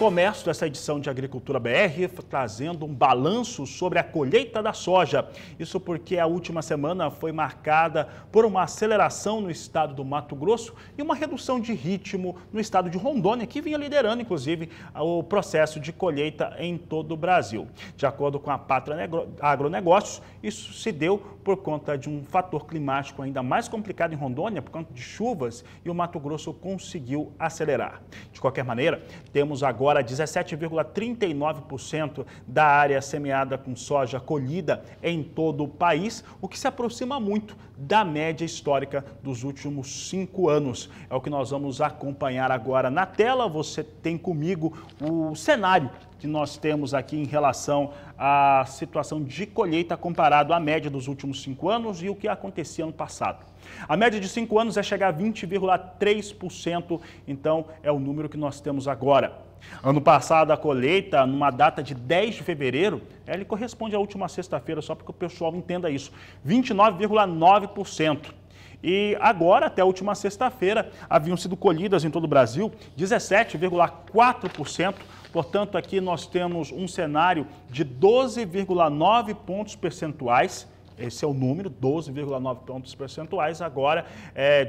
começo dessa edição de Agricultura BR trazendo um balanço sobre a colheita da soja. Isso porque a última semana foi marcada por uma aceleração no estado do Mato Grosso e uma redução de ritmo no estado de Rondônia, que vinha liderando, inclusive, o processo de colheita em todo o Brasil. De acordo com a Pátria Agronegócios, isso se deu por conta de um fator climático ainda mais complicado em Rondônia, por conta de chuvas, e o Mato Grosso conseguiu acelerar. De qualquer maneira, temos agora 17,39% da área semeada com soja colhida em todo o país, o que se aproxima muito da média histórica dos últimos 5 anos. É o que nós vamos acompanhar agora na tela. Você tem comigo o cenário que nós temos aqui em relação à situação de colheita comparado à média dos últimos 5 anos e o que acontecia ano passado. A média de 5 anos é chegar a 20,3%, então é o número que nós temos agora. Ano passado, a colheita, numa data de 10 de fevereiro, ele corresponde à última sexta-feira, só para que o pessoal entenda isso, 29,9%. E agora, até a última sexta-feira, haviam sido colhidas em todo o Brasil 17,4%. Portanto, aqui nós temos um cenário de 12,9 pontos percentuais. Esse é o número, 12,9 pontos percentuais, agora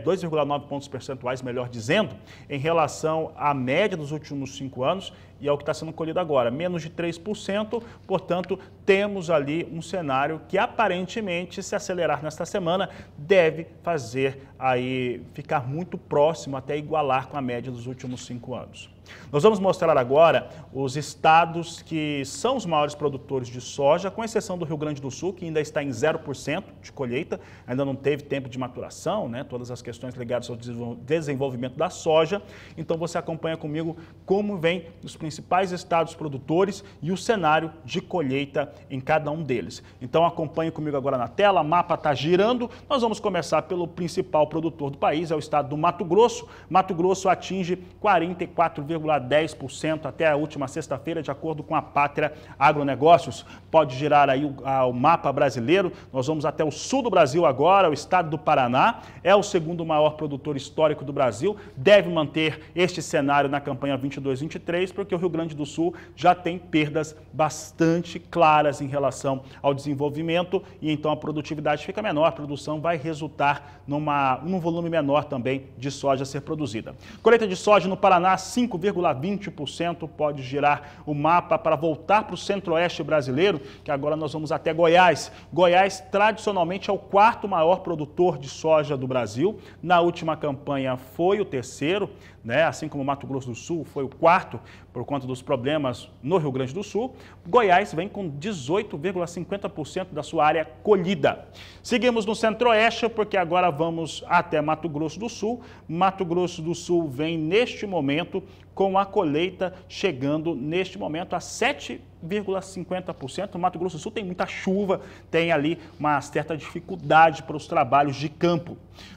2,9 pontos percentuais, melhor dizendo, em relação à média dos últimos 5 anos e ao que está sendo colhido agora, menos de 3%, portanto, temos ali um cenário que aparentemente, se acelerar nesta semana, deve fazer aí ficar muito próximo, até igualar com a média dos últimos 5 anos. Nós vamos mostrar agora os estados que são os maiores produtores de soja, com exceção do Rio Grande do Sul, que ainda está em 0% de colheita, ainda não teve tempo de maturação, né? Todas as questões ligadas ao desenvolvimento da soja. Então você acompanha comigo como vem os principais estados produtores e o cenário de colheita em cada um deles. Então acompanhe comigo agora na tela, o mapa está girando. Nós vamos começar pelo principal produtor do país, é o estado do Mato Grosso. Mato Grosso atinge 44,10% até a última sexta-feira, de acordo com a Pátria Agronegócios. Pode girar aí o mapa brasileiro. Nós vamos até o sul do Brasil agora, o estado do Paraná. É o segundo maior produtor histórico do Brasil. Deve manter este cenário na campanha 22-23, porque o Rio Grande do Sul já tem perdas bastante claras em relação ao desenvolvimento e então a produtividade fica menor, a produção vai resultar num volume menor também de soja a ser produzida. Colheita de soja no Paraná, 5,20%, pode girar o mapa para voltar para o centro-oeste brasileiro, que agora nós vamos até Goiás. Goiás, tradicionalmente, é o 4º maior produtor de soja do Brasil. Na última campanha foi o 3º, né? Assim como Mato Grosso do Sul foi o 4º, por conta dos problemas no Rio Grande do Sul. Goiás vem com 18,50% da sua área colhida. Seguimos no centro-oeste, porque agora vamos até Mato Grosso do Sul. Mato Grosso do Sul vem, neste momento, com a colheita chegando, neste momento, a 7,50%. O Mato Grosso do Sul tem muita chuva, tem ali uma certa dificuldade para os trabalhos de campo.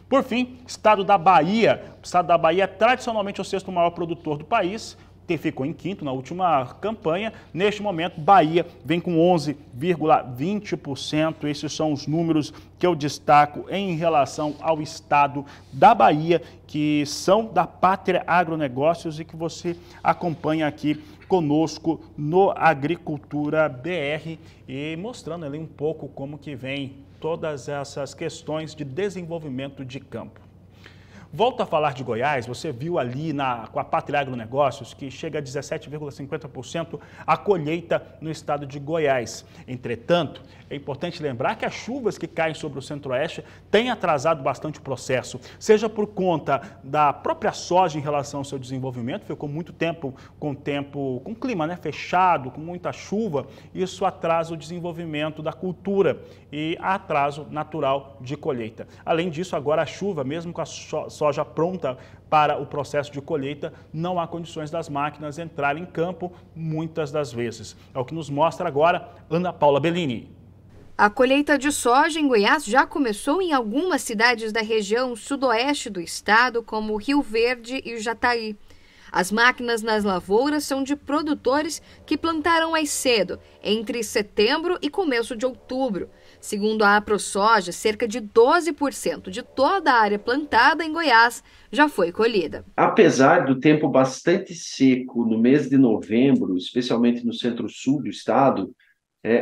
Por fim, estado da Bahia. O estado da Bahia é tradicionalmente o 6º maior produtor do país, que ficou em 5º na última campanha. Neste momento, Bahia vem com 11,20%. Esses são os números que eu destaco em relação ao estado da Bahia, que são da Pátria Agronegócios e que você acompanha aqui conosco no Agricultura BR e mostrando ali um pouco como que vem todas essas questões de desenvolvimento de campo. Volto a falar de Goiás, você viu ali com a Pátria Agronegócios que chega a 17,50% a colheita no estado de Goiás. Entretanto, é importante lembrar que as chuvas que caem sobre o centro-oeste têm atrasado bastante o processo, seja por conta da própria soja em relação ao seu desenvolvimento, ficou muito tempo com clima, né, fechado, com muita chuva, isso atrasa o desenvolvimento da cultura e atraso natural de colheita. Além disso, agora a chuva, mesmo com a soja pronta para o processo de colheita, não há condições das máquinas entrarem em campo muitas das vezes. É o que nos mostra agora Ana Paula Bellini. A colheita de soja em Goiás já começou em algumas cidades da região sudoeste do estado, como Rio Verde e Jataí. As máquinas nas lavouras são de produtores que plantaram mais cedo, entre setembro e começo de outubro. Segundo a AproSoja, cerca de 12% de toda a área plantada em Goiás já foi colhida. Apesar do tempo bastante seco no mês de novembro, especialmente no centro-sul do estado,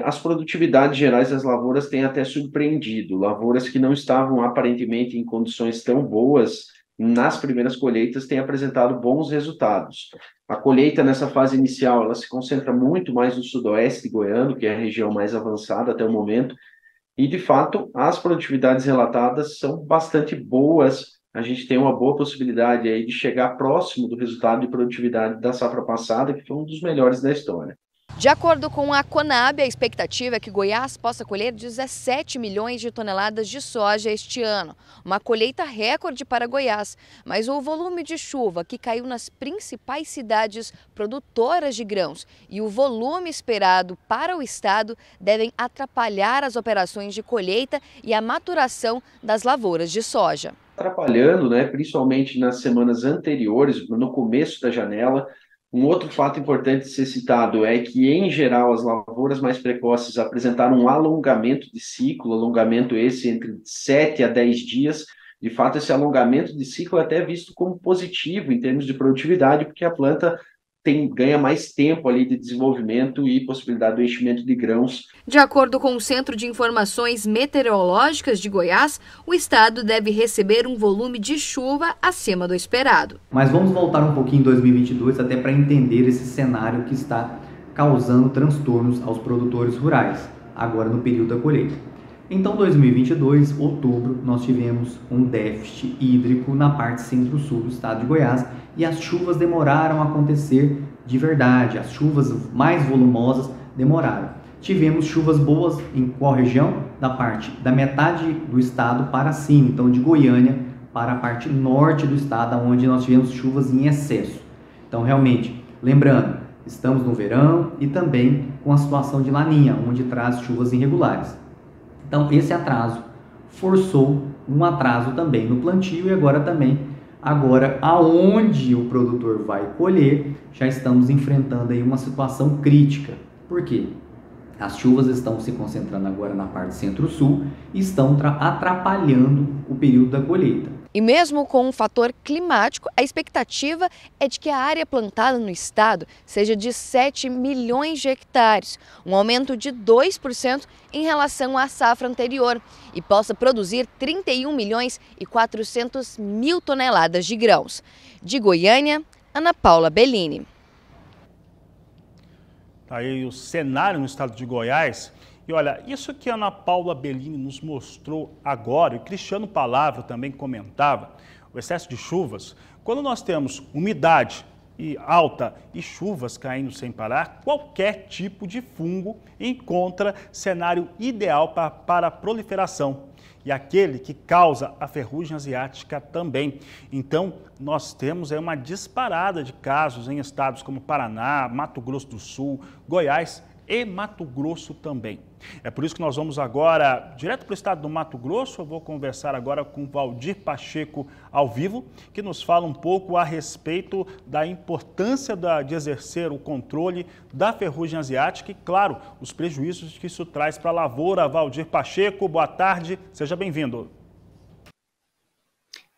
as produtividades gerais das lavouras têm até surpreendido. Lavouras que não estavam aparentemente em condições tão boas nas primeiras colheitas têm apresentado bons resultados. A colheita nessa fase inicial ela se concentra muito mais no sudoeste goiano, que é a região mais avançada até o momento, e de fato as produtividades relatadas são bastante boas. A gente tem uma boa possibilidade aí de chegar próximo do resultado de produtividade da safra passada, que foi um dos melhores da história. De acordo com a Conab, a expectativa é que Goiás possa colher 17 milhões de toneladas de soja este ano, uma colheita recorde para Goiás. Mas o volume de chuva que caiu nas principais cidades produtoras de grãos e o volume esperado para o estado devem atrapalhar as operações de colheita e a maturação das lavouras de soja. Atrapalhando, principalmente nas semanas anteriores, no começo da janela. Um outro fato importante de ser citado é que, em geral, as lavouras mais precoces apresentaram um alongamento de ciclo, alongamento esse entre 7 a 10 dias. De fato, esse alongamento de ciclo é até visto como positivo em termos de produtividade, porque a planta ganha mais tempo ali de desenvolvimento e possibilidade do enchimento de grãos. De acordo com o Centro de Informações Meteorológicas de Goiás, o estado deve receber um volume de chuva acima do esperado. Mas vamos voltar um pouquinho em 2022 até para entender esse cenário que está causando transtornos aos produtores rurais, agora no período da colheita. Então, 2022, outubro, nós tivemos um déficit hídrico na parte centro-sul do estado de Goiás e as chuvas demoraram a acontecer de verdade, as chuvas mais volumosas demoraram. Tivemos chuvas boas em qual região? Da metade do estado para cima, então de Goiânia para a parte norte do estado, onde nós tivemos chuvas em excesso. Então, realmente, lembrando, estamos no verão e também com a situação de Laninha, onde traz chuvas irregulares. Então, esse atraso forçou um atraso também no plantio e agora aonde o produtor vai colher, já estamos enfrentando aí uma situação crítica. Por quê? As chuvas estão se concentrando agora na parte centro-sul e estão atrapalhando o período da colheita. E mesmo com um fator climático, a expectativa é de que a área plantada no estado seja de 7 milhões de hectares, um aumento de 2% em relação à safra anterior, e possa produzir 31 milhões e 400 mil toneladas de grãos. De Goiânia, Ana Paula Bellini. Tá aí o cenário no estado de Goiás. E olha, isso que a Ana Paula Bellini nos mostrou agora, e o Cristiano Palavra também comentava, o excesso de chuvas, quando nós temos umidade alta e chuvas caindo sem parar, qualquer tipo de fungo encontra cenário ideal para a proliferação. E aquele que causa a ferrugem asiática também. Então, nós temos aí uma disparada de casos em estados como Paraná, Mato Grosso do Sul, Goiás e Mato Grosso também. É por isso que nós vamos agora direto para o estado do Mato Grosso. Eu vou conversar agora com Valdir Pacheco ao vivo, que nos fala um pouco a respeito da importância de exercer o controle da ferrugem asiática e, claro, os prejuízos que isso traz para a lavoura. Valdir Pacheco, boa tarde, seja bem-vindo.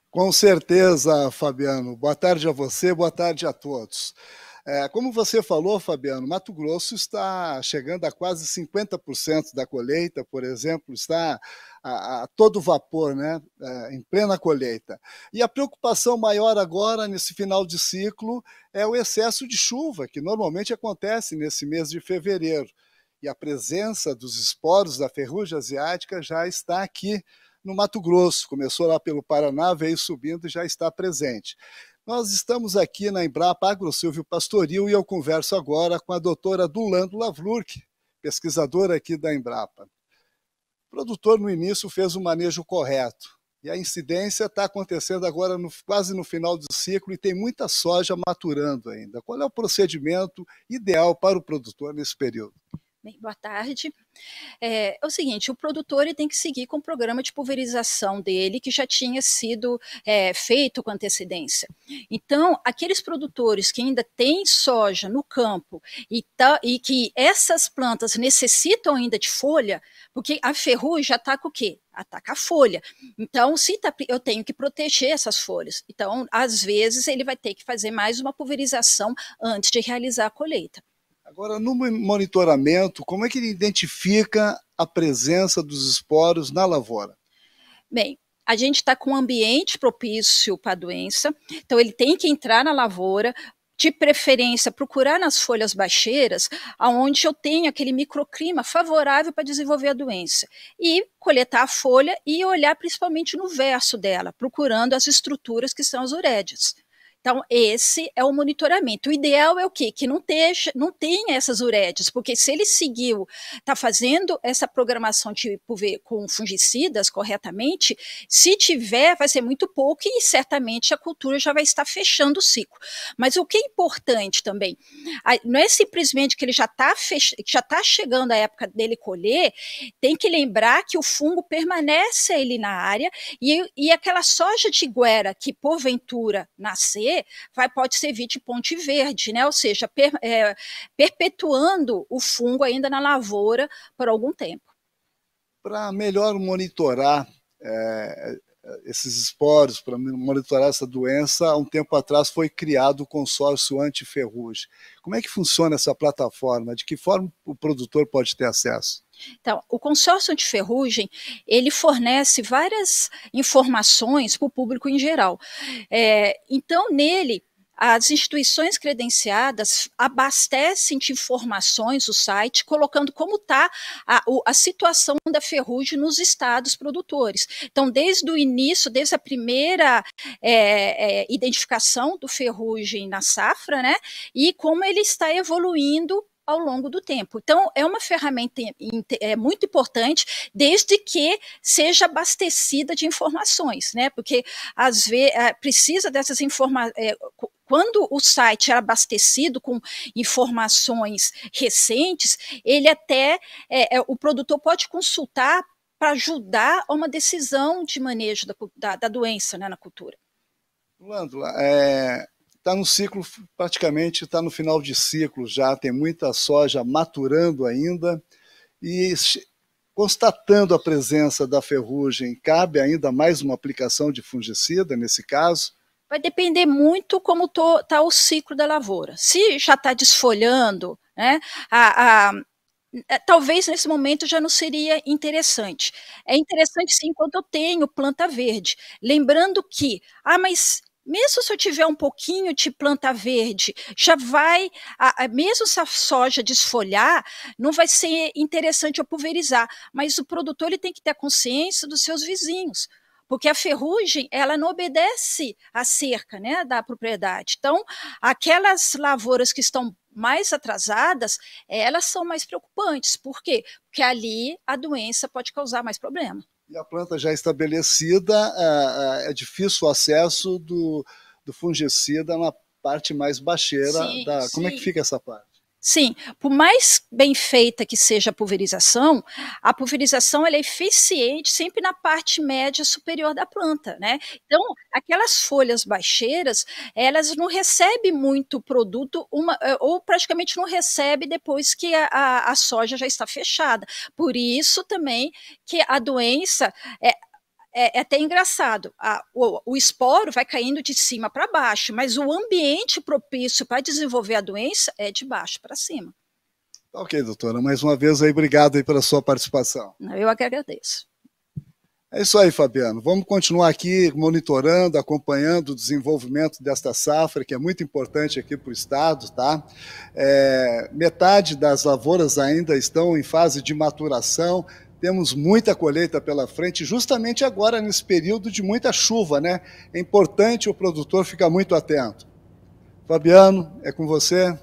Com certeza, Fabiano. Boa tarde a você, boa tarde a todos. Como você falou, Fabiano, Mato Grosso está chegando a quase 50% da colheita, por exemplo, está a todo vapor, em plena colheita. E a preocupação maior agora, nesse final de ciclo, é o excesso de chuva, que normalmente acontece nesse mês de fevereiro. E a presença dos esporos da ferrugem asiática já está aqui no Mato Grosso. Começou lá pelo Paraná, veio subindo e já está presente. Nós estamos aqui na Embrapa AgroSilvio Pastoril e eu converso agora com a doutora Dulando Lavlurk, pesquisadora aqui da Embrapa. O produtor, no início, fez o manejo correto e a incidência está acontecendo agora quase no final do ciclo e tem muita soja maturando ainda. Qual é o procedimento ideal para o produtor nesse período? Bem, boa tarde. É o seguinte, o produtor ele tem que seguir com o programa de pulverização dele, que já tinha sido feito com antecedência. Então, aqueles produtores que ainda têm soja no campo e que essas plantas necessitam ainda de folha, porque a ferrugem ataca o quê? Ataca a folha. Então, eu tenho que proteger essas folhas. Então, às vezes, ele vai ter que fazer mais uma pulverização antes de realizar a colheita. Agora, no monitoramento, como é que ele identifica a presença dos esporos na lavoura? Bem, a gente está com um ambiente propício para a doença, então ele tem que entrar na lavoura, de preferência procurar nas folhas baixeiras, onde eu tenho aquele microclima favorável para desenvolver a doença, e coletar a folha e olhar principalmente no verso dela, procurando as estruturas que são as urédias. Então, esse é o monitoramento. O ideal é o quê? Que não tenha essas urédias, porque se ele está fazendo essa programação com fungicidas corretamente, se tiver, vai ser muito pouco e certamente a cultura já vai estar fechando o ciclo. Mas o que é importante também, não é simplesmente que ele já está chegando a época dele colher, tem que lembrar que o fungo permanece ali na área e aquela soja de guera que porventura nascer, pode servir de ponte verde, né? Ou seja, perpetuando o fungo ainda na lavoura por algum tempo. Para melhor monitorar esses esporos, para monitorar essa doença, há um tempo atrás foi criado o consórcio antiferrugem. Como é que funciona essa plataforma? De que forma o produtor pode ter acesso? Então, o consórcio antiferrugem, ele fornece várias informações para o público em geral. Então, nele, as instituições credenciadas abastecem de informações o site, colocando como está a situação da ferrugem nos estados produtores. Então, desde o início, desde a primeira identificação do ferrugem na safra, né, e como ele está evoluindo ao longo do tempo. Então, é uma ferramenta muito importante, desde que seja abastecida de informações, né? Porque, às vezes, precisa dessas informações. Quando o site é abastecido com informações recentes, ele o produtor pode consultar para ajudar a uma decisão de manejo da doença, né, na cultura. Lândula, está no ciclo, praticamente está no final de ciclo já, tem muita soja maturando ainda, e constatando a presença da ferrugem, cabe ainda mais uma aplicação de fungicida nesse caso? Vai depender muito como está o ciclo da lavoura. Se já está desfolhando, né, talvez nesse momento já não seria interessante. É interessante sim quando eu tenho planta verde. Lembrando que, mas mesmo se eu tiver um pouquinho de planta verde, já vai, mesmo se a soja desfolhar, não vai ser interessante eu pulverizar, mas o produtor ele tem que ter consciência dos seus vizinhos, porque a ferrugem, ela não obedece à cerca, né, da propriedade. Então, aquelas lavouras que estão mais atrasadas, elas são mais preocupantes. Por quê? Porque ali a doença pode causar mais problema. E a planta já estabelecida, é difícil o acesso do fungicida na parte mais baixeira. Sim, como é que fica essa parte? Sim, por mais bem feita que seja a pulverização ela é eficiente sempre na parte média superior da planta, né? Então, aquelas folhas baixeiras, elas não recebem muito produto, ou praticamente não recebe depois que a soja já está fechada. Por isso também que a doença é até engraçado, o esporo vai caindo de cima para baixo, mas o ambiente propício para desenvolver a doença é de baixo para cima. Ok, doutora, mais uma vez aí, obrigado aí pela sua participação. Eu que agradeço. É isso aí, Fabiano. Vamos continuar aqui monitorando, acompanhando o desenvolvimento desta safra, que é muito importante aqui para o estado, tá? Metade das lavouras ainda estão em fase de maturação. Temos muita colheita pela frente, justamente agora, nesse período de muita chuva, né? É importante o produtor ficar muito atento. Fabiano, é com você.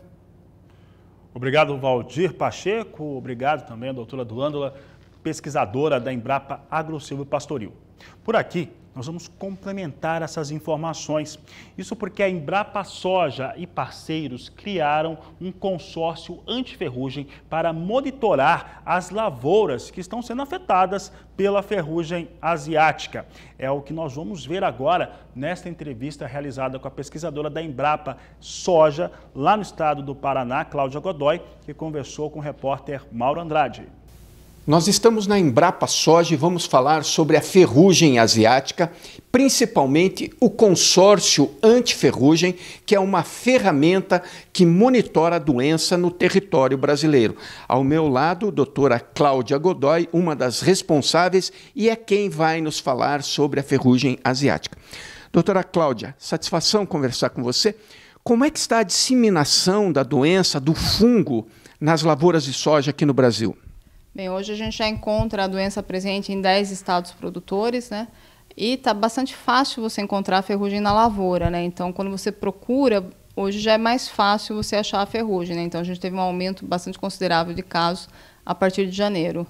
Obrigado, Valdir Pacheco. Obrigado também a doutora Lândula, pesquisadora da Embrapa Agro Silvio Pastoril. Por aqui, nós vamos complementar essas informações. Isso porque a Embrapa Soja e parceiros criaram um consórcio anti-ferrugem para monitorar as lavouras que estão sendo afetadas pela ferrugem asiática. É o que nós vamos ver agora nesta entrevista realizada com a pesquisadora da Embrapa Soja, lá no estado do Paraná, Cláudia Godoy, que conversou com o repórter Mauro Andrade. Nós estamos na Embrapa Soja e vamos falar sobre a ferrugem asiática, principalmente o consórcio anti-ferrugem, que é uma ferramenta que monitora a doença no território brasileiro. Ao meu lado, a doutora Cláudia Godoy, uma das responsáveis, e é quem vai nos falar sobre a ferrugem asiática. Doutora Cláudia, satisfação conversar com você. Como é que está a disseminação da doença, do fungo, nas lavouras de soja aqui no Brasil? Bem, hoje a gente já encontra a doença presente em 10 estados produtores, né? E está bastante fácil você encontrar a ferrugem na lavoura, né? Então, quando você procura, hoje já é mais fácil você achar a ferrugem, né? Então, a gente teve um aumento bastante considerável de casos a partir de janeiro.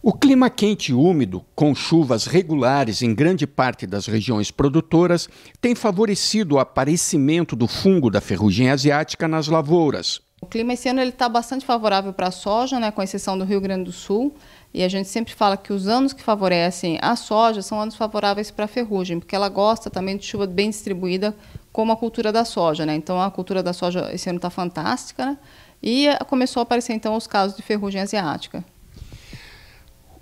O clima quente e úmido, com chuvas regulares em grande parte das regiões produtoras, tem favorecido o aparecimento do fungo da ferrugem asiática nas lavouras. O clima esse ano está bastante favorável para a soja, né, com exceção do Rio Grande do Sul. E a gente sempre fala que os anos que favorecem a soja são anos favoráveis para a ferrugem, porque ela gosta também de chuva bem distribuída, como a cultura da soja, né? Então, a cultura da soja esse ano está fantástica, né? E começou a aparecer, então, os casos de ferrugem asiática.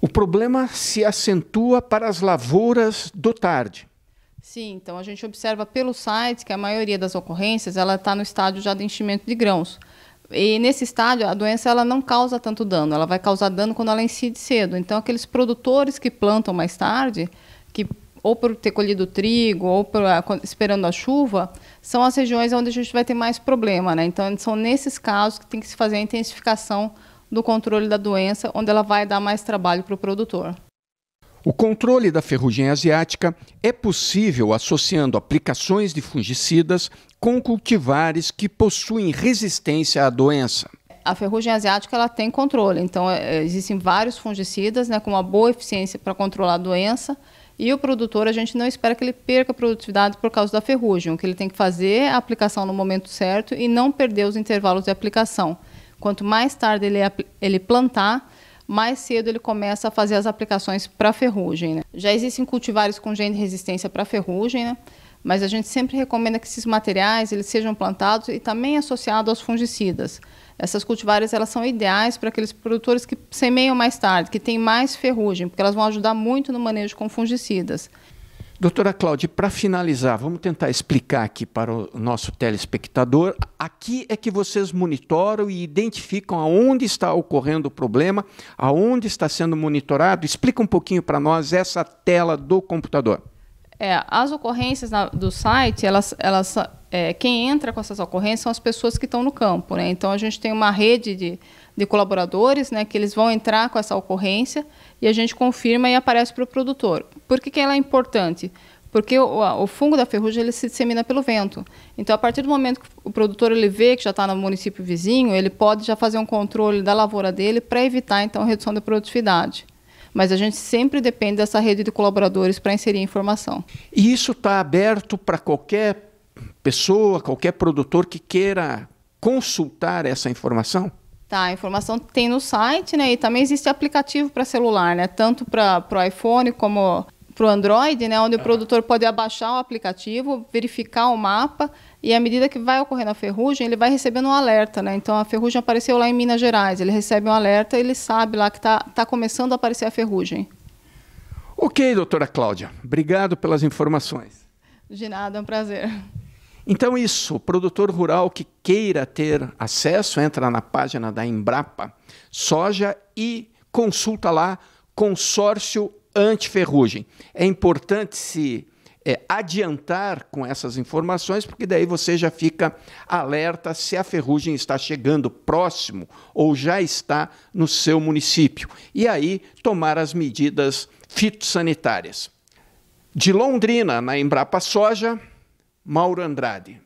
O problema se acentua para as lavouras do tarde. Sim, então a gente observa pelo site que a maioria das ocorrências ela está no estádio já de enchimento de grãos. E nesse estádio a doença ela não causa tanto dano, ela vai causar dano quando ela incide cedo. Então aqueles produtores que plantam mais tarde, que ou por ter colhido trigo ou esperando a chuva, são as regiões onde a gente vai ter mais problema, né? Então são nesses casos que tem que se fazer a intensificação do controle da doença, onde ela vai dar mais trabalho para o produtor. O controle da ferrugem asiática é possível associando aplicações de fungicidas com cultivares que possuem resistência à doença. A ferrugem asiática ela tem controle, então existem vários fungicidas, né, com uma boa eficiência para controlar a doença, e o produtor a gente não espera que ele perca a produtividade por causa da ferrugem. O que ele tem que fazer é a aplicação no momento certo e não perder os intervalos de aplicação. Quanto mais tarde ele plantar, mais cedo ele começa a fazer as aplicações para ferrugem, né? Já existem cultivares com gene de resistência para ferrugem, né? Mas a gente sempre recomenda que esses materiais eles sejam plantados e também associados aos fungicidas. Essas cultivares elas são ideais para aqueles produtores que semeiam mais tarde, que têm mais ferrugem, porque elas vão ajudar muito no manejo com fungicidas. Doutora Cláudia, para finalizar, vamos tentar explicar aqui para o nosso telespectador. Aqui é que vocês monitoram e identificam aonde está ocorrendo o problema, aonde está sendo monitorado. Explica um pouquinho para nós essa tela do computador. As ocorrências do site, quem entra com essas ocorrências são as pessoas que estão no campo, né? Então, a gente tem uma rede de colaboradores, né, que eles vão entrar com essa ocorrência e a gente confirma e aparece para o produtor. Por que ela é importante? Porque o fungo da ferrugem ele se dissemina pelo vento. Então, a partir do momento que o produtor ele vê que já está no município vizinho, ele pode já fazer um controle da lavoura dele para evitar, então, a redução da produtividade. Mas a gente sempre depende dessa rede de colaboradores para inserir informação. E isso está aberto para qualquer pessoa, qualquer produtor que queira consultar essa informação? Tá, a informação tem no site, né? E também existe aplicativo para celular, né? Tanto para o iPhone como para o Android, né? Onde o produtor pode abaixar o aplicativo, verificar o mapa e à medida que vai ocorrendo a ferrugem, ele vai recebendo um alerta, né? Então a ferrugem apareceu lá em Minas Gerais, ele recebe um alerta e ele sabe lá que tá começando a aparecer a ferrugem. Ok, doutora Cláudia. Obrigado pelas informações. De nada, é um prazer. Então isso, o produtor rural que queira ter acesso, entra na página da Embrapa Soja e consulta lá consórcio anti-ferrugem. É importante se adiantar com essas informações, porque daí você já fica alerta se a ferrugem está chegando próximo ou já está no seu município. E aí tomar as medidas fitossanitárias. De Londrina, na Embrapa Soja, Mauro Andrade.